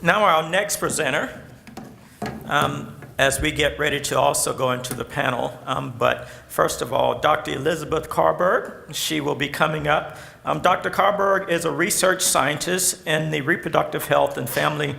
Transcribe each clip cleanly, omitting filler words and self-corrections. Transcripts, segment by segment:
Now our next presenter, as we get ready to also go into the panel, but first of all, Dr. Elizabeth Karberg, she will be coming up. Dr. Karberg is a research scientist in the reproductive health and family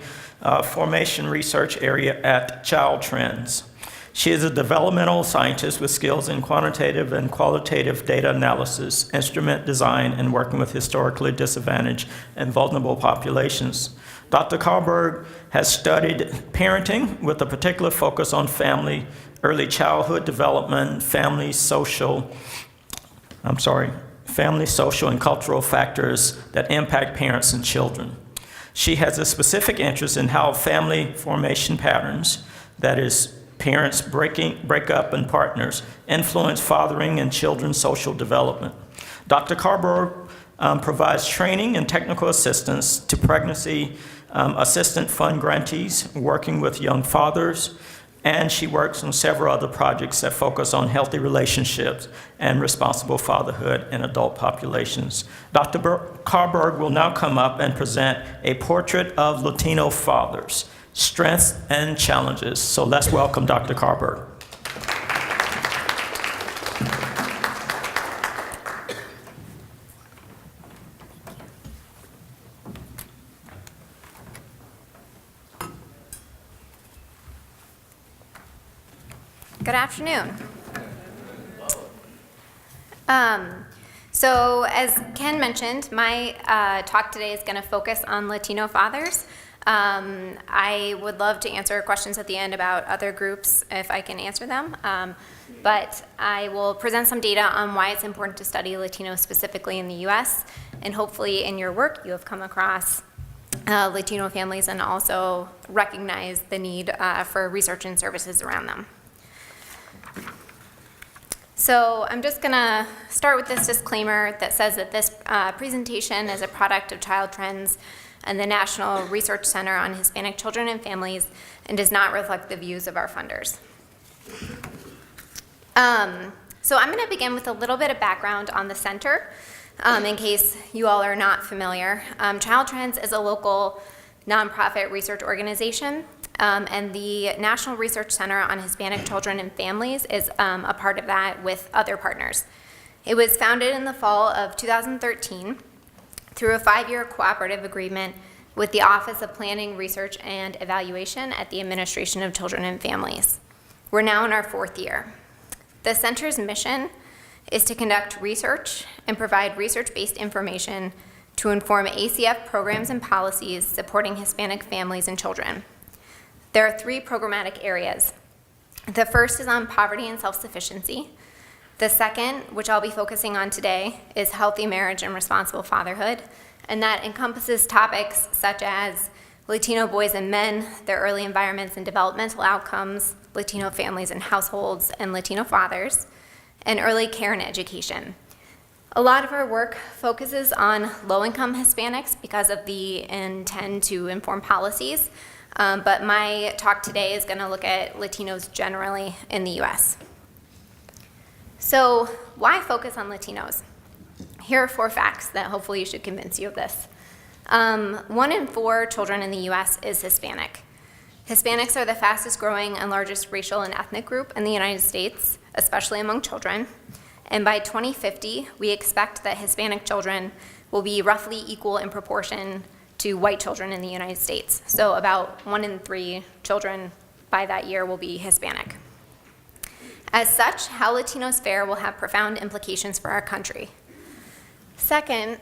formation research area at Child Trends. She is a developmental scientist with skills in quantitative and qualitative data analysis, instrument design, and working with historically disadvantaged and vulnerable populations. Dr. Karberg has studied parenting with a particular focus on family, early childhood development, family, social, and cultural factors that impact parents and children. She has a specific interest in how family formation patterns, that is, parents break up and partners, influence fathering and children's social development. Dr. Karberg provides training and technical assistance to pregnancy assistant fund grantees working with young fathers, and she works on several other projects that focus on healthy relationships and responsible fatherhood in adult populations. Dr. Karberg will now come up and present a portrait of Latino fathers, strengths and challenges. So let's welcome Dr. Karberg. Good afternoon. So as Ken mentioned, my talk today is going to focus on Latino fathers. I would love to answer questions at the end about other groups if I can answer them, but I will present some data on why it's important to study Latinos specifically in the U.S., and hopefully in your work you have come across Latino families and also recognize the need for research and services around them. So I'm just going to start with this disclaimer that says that this presentation is a product of Child Trends and the National Research Center on Hispanic Children and Families and does not reflect the views of our funders. So I'm going to begin with a little bit of background on the center in case you all are not familiar. Child Trends is a local nonprofit research organization. And the National Research Center on Hispanic Children and Families is a part of that with other partners. It was founded in the fall of 2013 through a 5-year cooperative agreement with the Office of Planning, Research, and Evaluation at the Administration of Children and Families. We're now in our 4th year. The center's mission is to conduct research and provide research-based information to inform ACF programs and policies supporting Hispanic families and children. There are 3 programmatic areas. The first is on poverty and self-sufficiency. The second, which I'll be focusing on today, is healthy marriage and responsible fatherhood, and that encompasses topics such as Latino boys and men, their early environments and developmental outcomes, Latino families and households, and Latino fathers, and early care and education. A lot of our work focuses on low-income Hispanics because of the intent to inform policies, but my talk today is going to look at Latinos generally in the U.S. So why focus on Latinos? Here are 4 facts that hopefully should convince you of this. 1 in 4 children in the U.S. is Hispanic. Hispanics are the fastest growing and largest racial and ethnic group in the United States, especially among children. And by 2050, we expect that Hispanic children will be roughly equal in proportion to white children in the United States. So about 1 in 3 children by that year will be Hispanic. As such, how Latinos fare will have profound implications for our country. Second,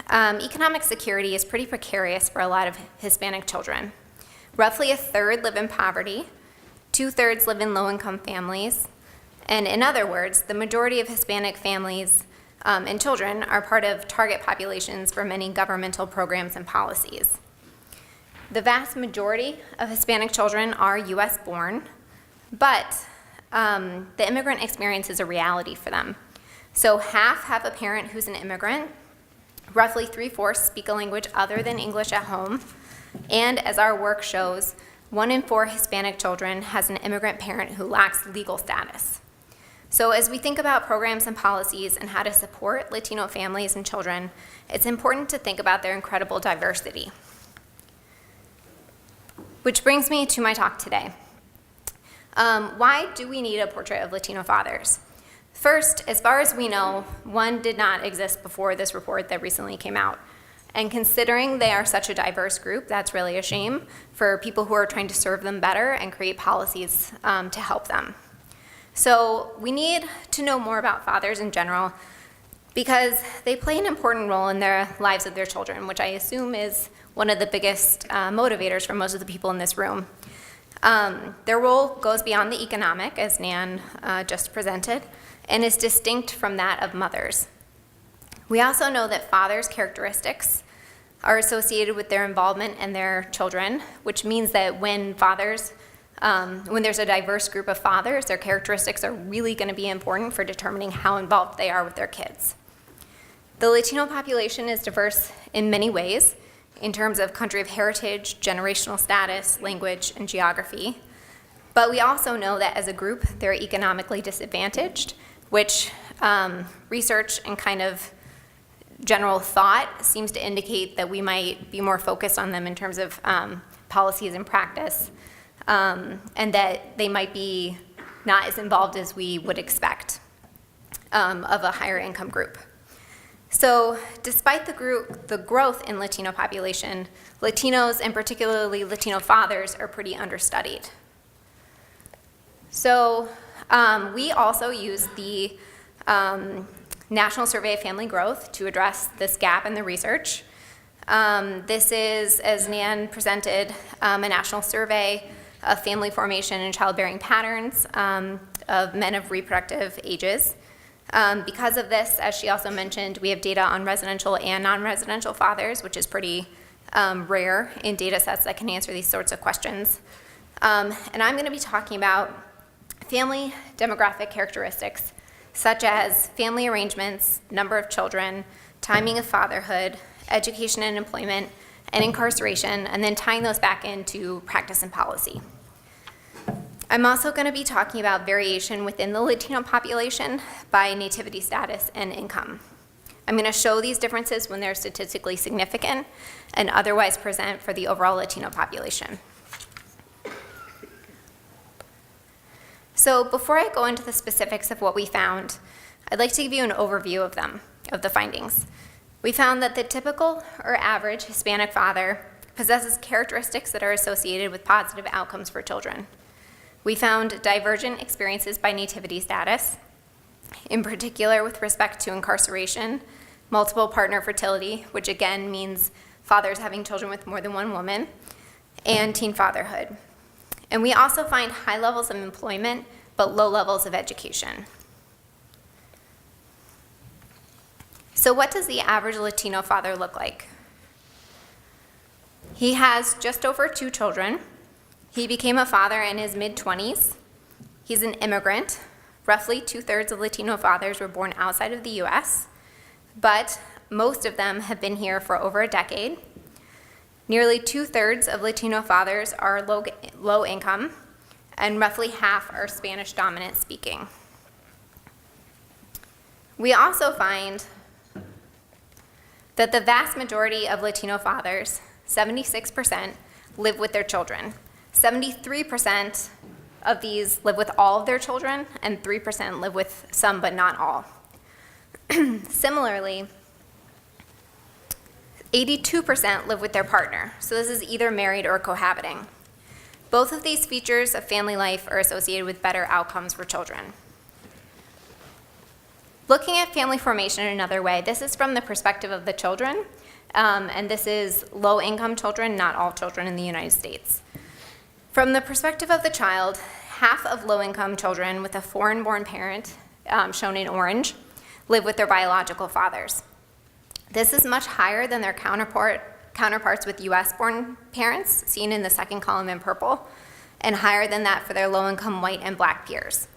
economic security is pretty precarious for a lot of Hispanic children. Roughly 1/3 live in poverty, 2/3 live in low-income families, and in other words, the majority of Hispanic families and children are part of target populations for many governmental programs and policies. The vast majority of Hispanic children are U.S. born, but the immigrant experience is a reality for them. So half have a parent who's an immigrant, roughly 3/4 speak a language other than English at home, and as our work shows, 1 in 4 Hispanic children has an immigrant parent who lacks legal status. So as we think about programs and policies and how to support Latino families and children, it's important to think about their incredible diversity. Which brings me to my talk today. Why do we need a portrait of Latino fathers? First, as far as we know, one did not exist before this report that recently came out. And considering they are such a diverse group, that's really a shame for people who are trying to serve them better and create policies to help them. So we need to know more about fathers in general because they play an important role in their lives of their children, which I assume is one of the biggest motivators for most of the people in this room. Their role goes beyond the economic, as Nan just presented, and is distinct from that of mothers. We also know that fathers' characteristics are associated with their involvement in their children, which means that when there's a diverse group of fathers, their characteristics are really going to be important for determining how involved they are with their kids. The Latino population is diverse in many ways in terms of country of heritage, generational status, language, and geography. But we also know that as a group, they're economically disadvantaged, which research and kind of general thought seems to indicate that we might be more focused on them in terms of policies and practice, and that they might be not as involved as we would expect of a higher income group. So despite the growth in Latino population, Latinos, and particularly Latino fathers, are pretty understudied. So we also use the National Survey of Family Growth to address this gap in the research. This is, as Nan presented, a national survey of family formation and childbearing patterns of men of reproductive ages. Because of this, as she also mentioned, we have data on residential and non-residential fathers, which is pretty rare in data sets that can answer these sorts of questions. And I'm going to be talking about family demographic characteristics such as family arrangements, number of children, timing of fatherhood, education and employment, and incarceration, and then tying those back into practice and policy. I'm also going to be talking about variation within the Latino population by nativity status and income. I'm going to show these differences when they're statistically significant and otherwise present for the overall Latino population. So before I go into the specifics of what we found, I'd like to give you an overview of the findings. We found that the typical or average Hispanic father possesses characteristics that are associated with positive outcomes for children. We found divergent experiences by nativity status, in particular with respect to incarceration, multiple partner fertility, which again means fathers having children with more than one woman, and teen fatherhood. And we also find high levels of employment, but low levels of education. So what does the average Latino father look like? He has just over 2 children. He became a father in his mid-20s. He's an immigrant. Roughly 2/3 of Latino fathers were born outside of the US, but most of them have been here for over a decade. Nearly 2/3 of Latino fathers are low income, and roughly half are Spanish dominant speaking. We also find that the vast majority of Latino fathers, 76%, live with their children. 73% of these live with all of their children, and 3% live with some but not all. Similarly, 82% live with their partner, so this is either married or cohabiting. Both of these features of family life are associated with better outcomes for children. Looking at family formation in another way, this is from the perspective of the children, and this is low-income children, not all children in the United States. From the perspective of the child, half of low-income children with a foreign-born parent, shown in orange, live with their biological fathers. This is much higher than their counterparts with US-born parents, seen in the second column in purple, and higher than that for their low-income white and black peers.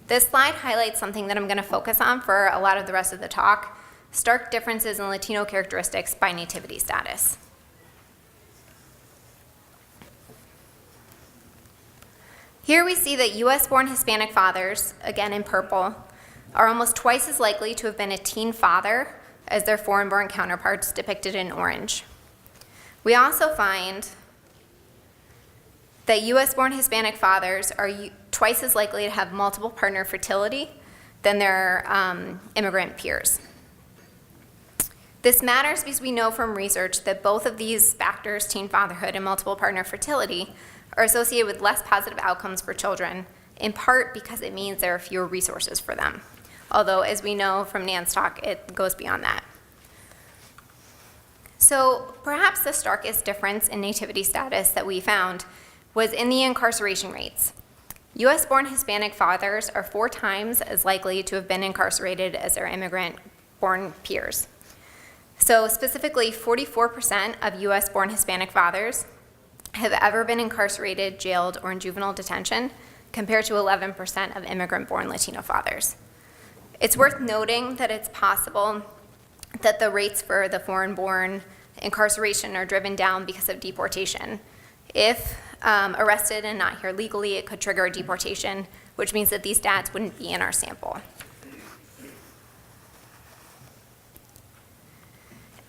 This slide highlights something that I'm going to focus on for a lot of the rest of the talk: stark differences in Latino characteristics by nativity status. Here we see that US-born Hispanic fathers, again in purple, are almost twice as likely to have been a teen father as their foreign-born counterparts depicted in orange. We also find that U.S.-born Hispanic fathers are twice as likely to have multiple partner fertility than their immigrant peers. This matters because we know from research that both of these factors, teen fatherhood and multiple partner fertility, are associated with less positive outcomes for children, in part because it means there are fewer resources for them. Although, as we know from Nan's talk, it goes beyond that. So perhaps the starkest difference in nativity status that we found was in the incarceration rates. US-born Hispanic fathers are 4 times as likely to have been incarcerated as their immigrant-born peers. So specifically, 44% of US-born Hispanic fathers have ever been incarcerated, jailed, or in juvenile detention, compared to 11% of immigrant-born Latino fathers. It's worth noting that it's possible that the rates for the foreign-born incarceration are driven down because of deportation. If arrested and not here legally, it could trigger a deportation, which means that these dads wouldn't be in our sample.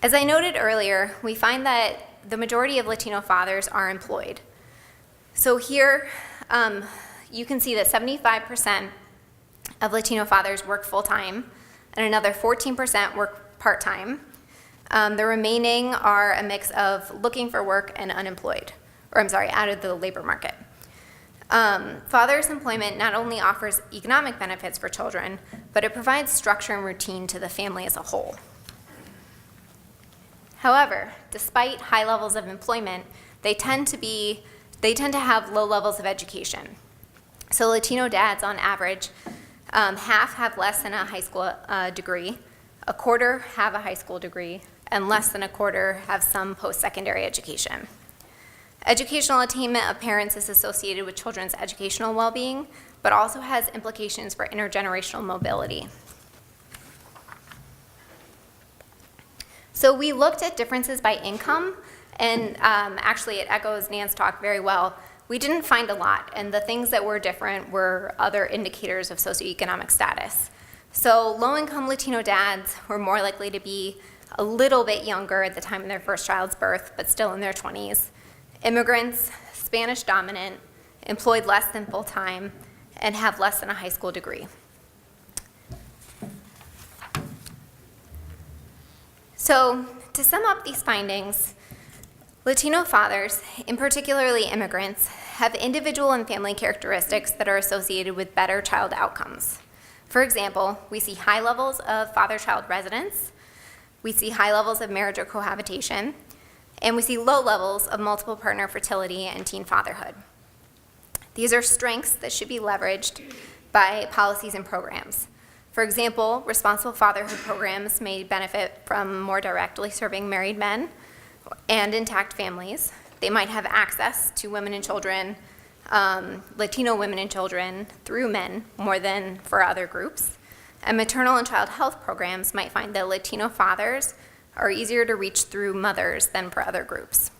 As I noted earlier, we find that the majority of Latino fathers are employed. So here, you can see that 75% of Latino fathers work full-time, and another 14% work part-time. The remaining are a mix of looking for work and unemployed, out of the labor market. Father's employment not only offers economic benefits for children, but it provides structure and routine to the family as a whole. However, despite high levels of employment, they tend to have low levels of education. So Latino dads, on average, half have less than a high school degree, a quarter have a high school degree, and less than a quarter have some post-secondary education. Educational attainment of parents is associated with children's educational well-being, but also has implications for intergenerational mobility. So we looked at differences by income, and actually it echoes Nan's talk very well. We didn't find a lot, and the things that were different were other indicators of socioeconomic status. So low-income Latino dads were more likely to be a little bit younger at the time of their first child's birth, but still in their 20s. Immigrants, Spanish dominant, employed less than full-time, and have less than a high school degree. So to sum up these findings, Latino fathers, and particularly immigrants, have individual and family characteristics that are associated with better child outcomes. For example, we see high levels of father-child residence, we see high levels of marriage or cohabitation, and we see low levels of multiple partner fertility and teen fatherhood. These are strengths that should be leveraged by policies and programs. For example, responsible fatherhood programs may benefit from more directly serving married men and intact families. They might have access to women and children, Latino women and children, through men more than for other groups. And maternal and child health programs might find that Latino fathers are easier to reach through mothers than for other groups.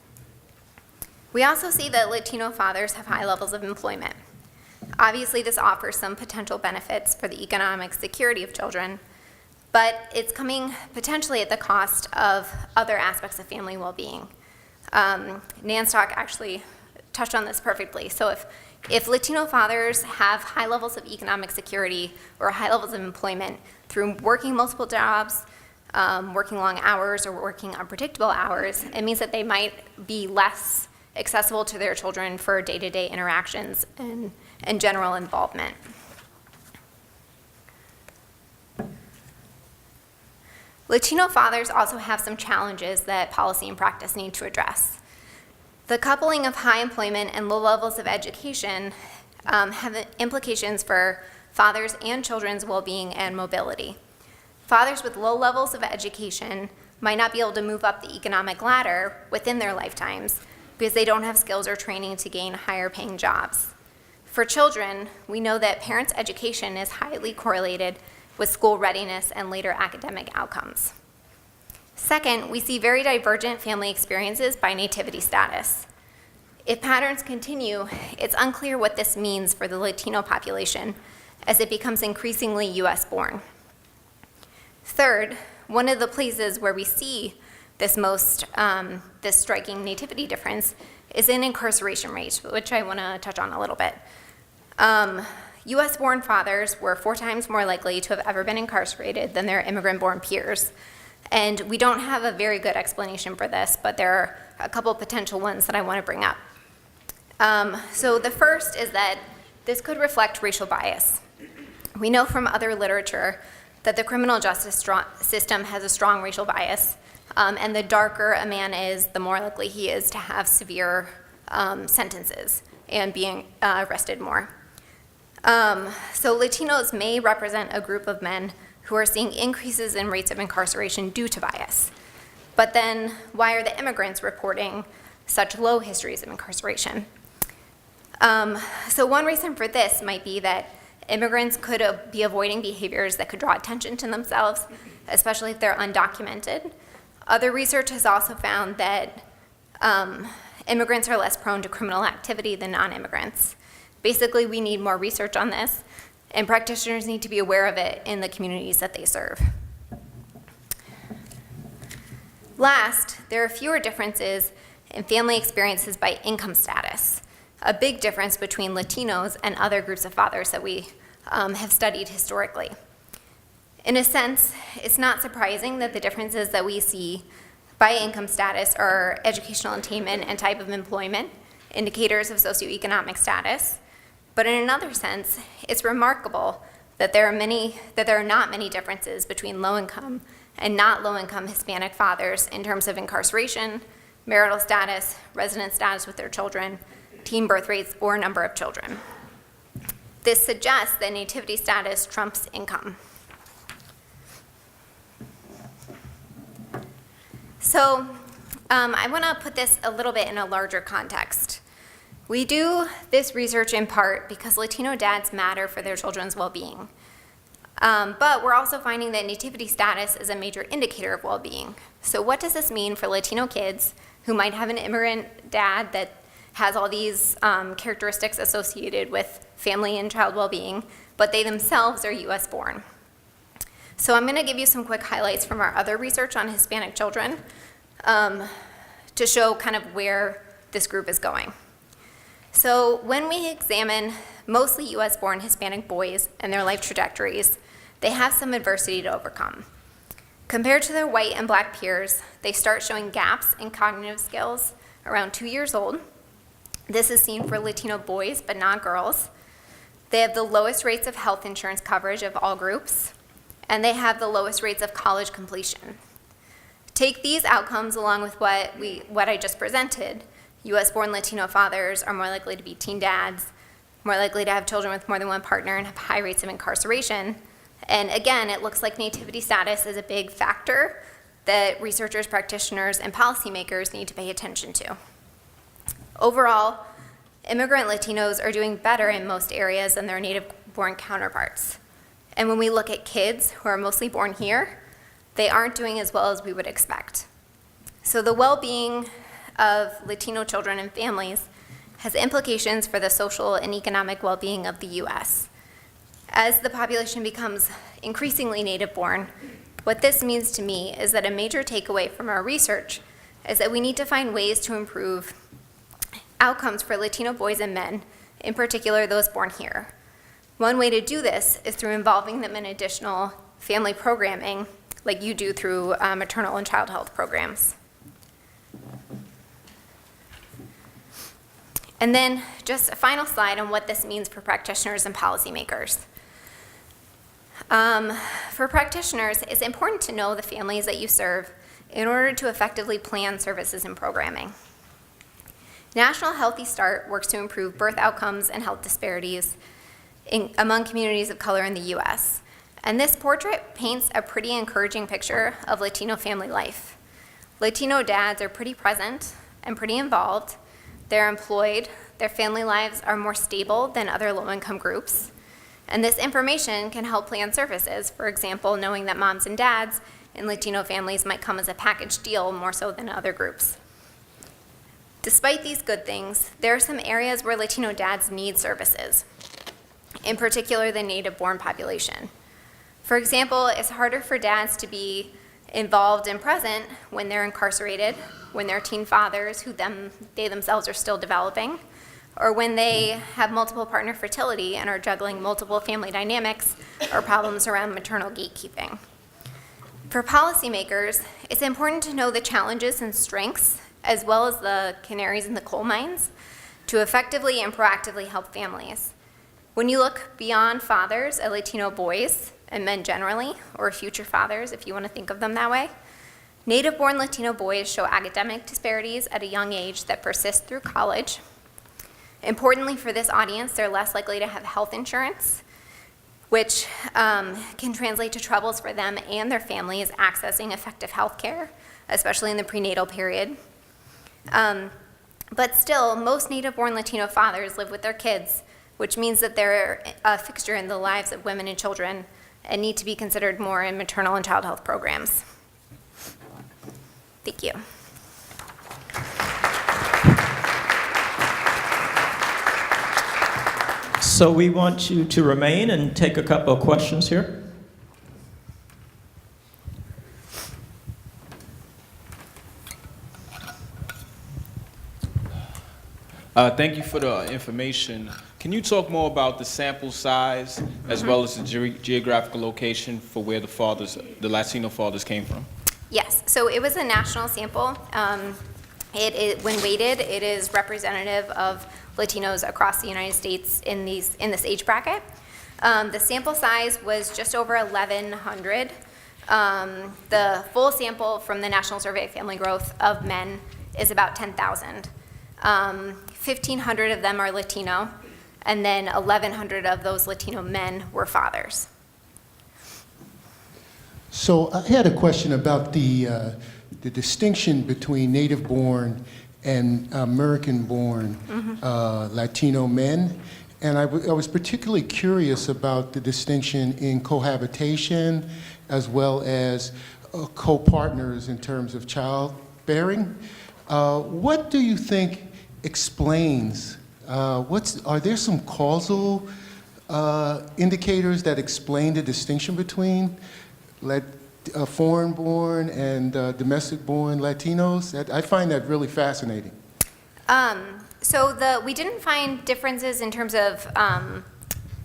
We also see that Latino fathers have high levels of employment. Obviously, this offers some potential benefits for the economic security of children, but it's coming potentially at the cost of other aspects of family well-being. Nan's talk actually touched on this perfectly. So if Latino fathers have high levels of economic security or high levels of employment through working multiple jobs, working long hours, or working unpredictable hours, it means that they might be less accessible to their children for day-to-day interactions and general involvement. Latino fathers also have some challenges that policy and practice need to address. The coupling of high employment and low levels of education have implications for fathers and children's well-being and mobility. Fathers with low levels of education might not be able to move up the economic ladder within their lifetimes because they don't have skills or training to gain higher paying jobs. For children, we know that parents' education is highly correlated with school readiness and later academic outcomes. Second, we see very divergent family experiences by nativity status. If patterns continue, it's unclear what this means for the Latino population as it becomes increasingly US born. Third, one of the places where we see this striking nativity difference is in incarceration rates, which I want to touch on a little bit. US-born fathers were 4 times more likely to have ever been incarcerated than their immigrant-born peers. And we don't have a very good explanation for this, but there are a couple potential ones that I want to bring up. So the first is that this could reflect racial bias. We know from other literature that the criminal justice system has a strong racial bias, and the darker a man is, the more likely he is to have severe sentences and being arrested more. So Latinos may represent a group of men who are seeing increases in rates of incarceration due to bias. But then why are the immigrants reporting such low histories of incarceration? So one reason for this might be that immigrants could be avoiding behaviors that could draw attention to themselves, especially if they're undocumented. Other research has also found that immigrants are less prone to criminal activity than non-immigrants. Basically, we need more research on this, and practitioners need to be aware of it in the communities that they serve. Last, there are fewer differences in family experiences by income status, a big difference between Latinos and other groups of fathers that we have studied historically. In a sense, it's not surprising that the differences that we see by income status are educational attainment and type of employment, indicators of socioeconomic status. But in another sense, it's remarkable that there are not many differences between low-income and not low-income Hispanic fathers in terms of incarceration, marital status, resident status with their children, teen birth rates, or number of children. This suggests that nativity status trumps income. So I want to put this a little bit in a larger context. We do this research in part because Latino dads matter for their children's well-being. But we're also finding that nativity status is a major indicator of well-being. So what does this mean for Latino kids who might have an immigrant dad that has all these characteristics associated with family and child well-being, but they themselves are US born? So I'm going to give you some quick highlights from our other research on Hispanic children to show kind of where this group is going. So when we examine mostly US-born Hispanic boys and their life trajectories, they have some adversity to overcome. Compared to their white and black peers, they start showing gaps in cognitive skills around 2 years old. This is seen for Latino boys, but not girls. They have the lowest rates of health insurance coverage of all groups, and they have the lowest rates of college completion. Take these outcomes along with what I just presented. US-born Latino fathers are more likely to be teen dads, more likely to have children with more than one partner, and have high rates of incarceration. And again, it looks like nativity status is a big factor that researchers, practitioners, and policymakers need to pay attention to. Overall, immigrant Latinos are doing better in most areas than their native-born counterparts. And when we look at kids who are mostly born here, they aren't doing as well as we would expect. So the well-being of Latino children and families has implications for the social and economic well-being of the US. As the population becomes increasingly native-born, what this means to me is that a major takeaway from our research is that we need to find ways to improve outcomes for Latino boys and men, in particular those born here. One way to do this is through involving them in additional family programming, like you do through maternal and child health programs. And then just a final slide on what this means for practitioners and policymakers. For practitioners, it's important to know the families that you serve in order to effectively plan services and programming. National Healthy Start works to improve birth outcomes and health disparities among communities of color in the US. And this portrait paints a pretty encouraging picture of Latino family life. Latino dads are pretty present and pretty involved. They're employed, their family lives are more stable than other low-income groups, and this information can help plan services. For example, knowing that moms and dads in Latino families might come as a package deal more so than other groups. Despite these good things, there are some areas where Latino dads need services, in particular the native-born population. For example, it's harder for dads to be involved and present when they're incarcerated, when they're teen fathers who they themselves are still developing, or when they have multiple partner fertility and are juggling multiple family dynamics or problems around maternal gatekeeping. For policymakers, it's important to know the challenges and strengths, as well as the canaries in the coal mines, to effectively and proactively help families. When you look beyond fathers at Latino boys, and men generally, or future fathers if you want to think of them that way, native-born Latino boys show academic disparities at a young age that persist through college. Importantly for this audience, they're less likely to have health insurance, which can translate to troubles for them and their families accessing effective health care, especially in the prenatal period. But still, most native-born Latino fathers live with their kids, which means that they're a fixture in the lives of women and children and need to be considered more in maternal and child health programs. Thank you. So we want you to remain and take a couple of questions here. Thank you for the information. Can you talk more about the sample size as well as the geographical location for where the Latino fathers came from? Yes, so it was a national sample. When weighted, it is representative of Latinos across the United States in this age bracket. The sample size was just over 1,100. The full sample from the National Survey of Family Growth of men is about 10,000. 1,500 of them are Latino, and then 1,100 of those Latino men were fathers. So I had a question about the distinction between native-born and American-born Latino men. And I was particularly curious about the distinction in cohabitation as well as co-partners in terms of childbearing. What do you think explains, are there some causal indicators that explain the distinction between foreign-born and domestic-born Latinos? I find that really fascinating. So we didn't find differences in terms of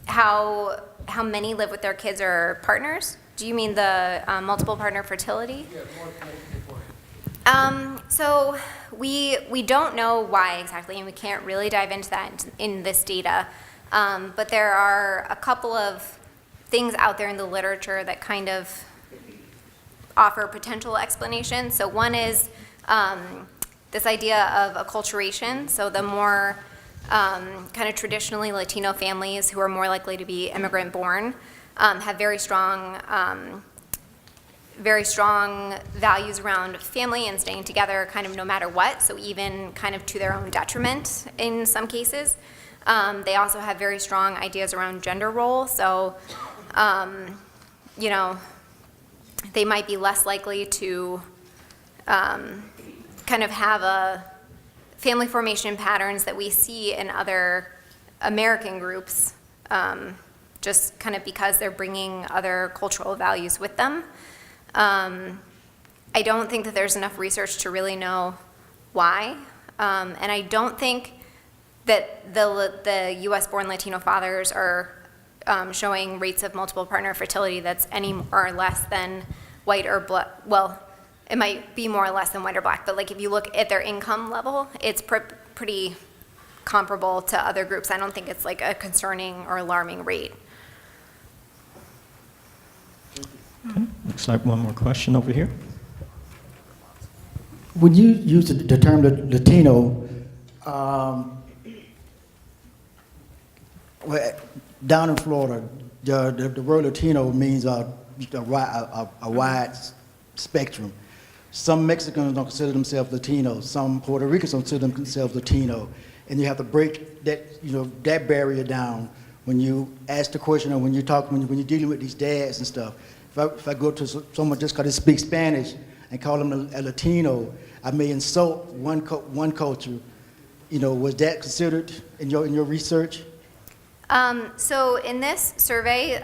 how many live with their kids or partners. Do you mean the multiple partner fertility? Yeah, more So we don't know why exactly, and we can't really dive into that in this data. But there are a couple of things out there in the literature that kind of offer potential explanations. So one is this idea of acculturation. So the more kind of traditionally Latino families who are more likely to be immigrant-born have very strong values around family and staying together kind of no matter what, so even kind of to their own detriment in some cases. They also have very strong ideas around gender role, so you know, they might be less likely to kind of have a family formation patterns that we see in other American groups, just kind of because they're bringing other cultural values with them. I don't think that there's enough research to really know why, and I don't think that the U.S.-born Latino fathers are showing rates of multiple partner fertility that's any more or less than white or black. Well, it might be more or less than white or black, but like if you look at their income level, it's pretty comparable to other groups. I don't think it's like a concerning or alarming rate. Okay. Looks like one more question over here. When you use the term Latino, down in Florida, the word Latino means a wide spectrum. Some Mexicans don't consider themselves Latinos. Some Puerto Ricans don't consider themselves Latino, and you have to break that barrier down when you ask the question or when you're dealing with these dads and stuff. If I go to someone just because they speak Spanish and call them a Latino, I may insult one culture. Was that considered in your research? So in this survey,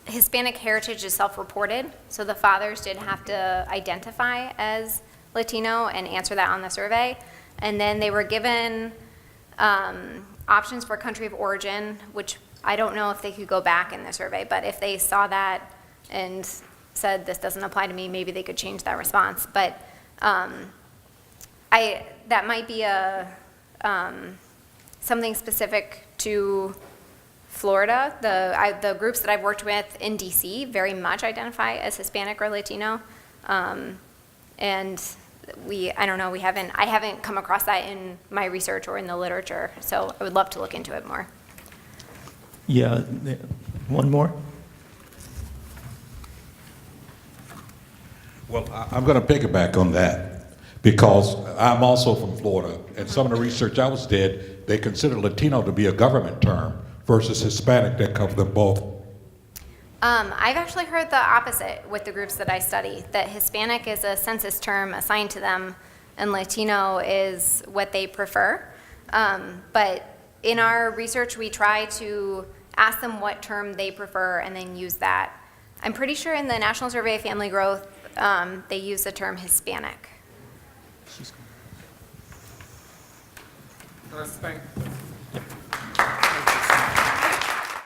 Hispanic heritage is self-reported, so the fathers did have to identify as Latino and answer that on the survey. And then they were given options for country of origin, which I don't know if they could go back in the survey, but if they saw that and said this doesn't apply to me, maybe they could change that response. But that might be something specific to Florida. The groups that I've worked with in DC very much identify as Hispanic or Latino, and I don't know, I haven't come across that in my research or in the literature, so I would love to look into it more. Yeah, one more? Well, I'm going to piggyback on that because I'm also from Florida, and some of the research I was did, they consider Latino to be a government term versus Hispanic that cover them both. I've actually heard the opposite with the groups that I study, that Hispanic is a census term assigned to them and Latino is what they prefer. But in our research, we try to ask them what term they prefer and then use that. I'm pretty sure in the National Survey of Family Growth, they use the term Hispanic. Thank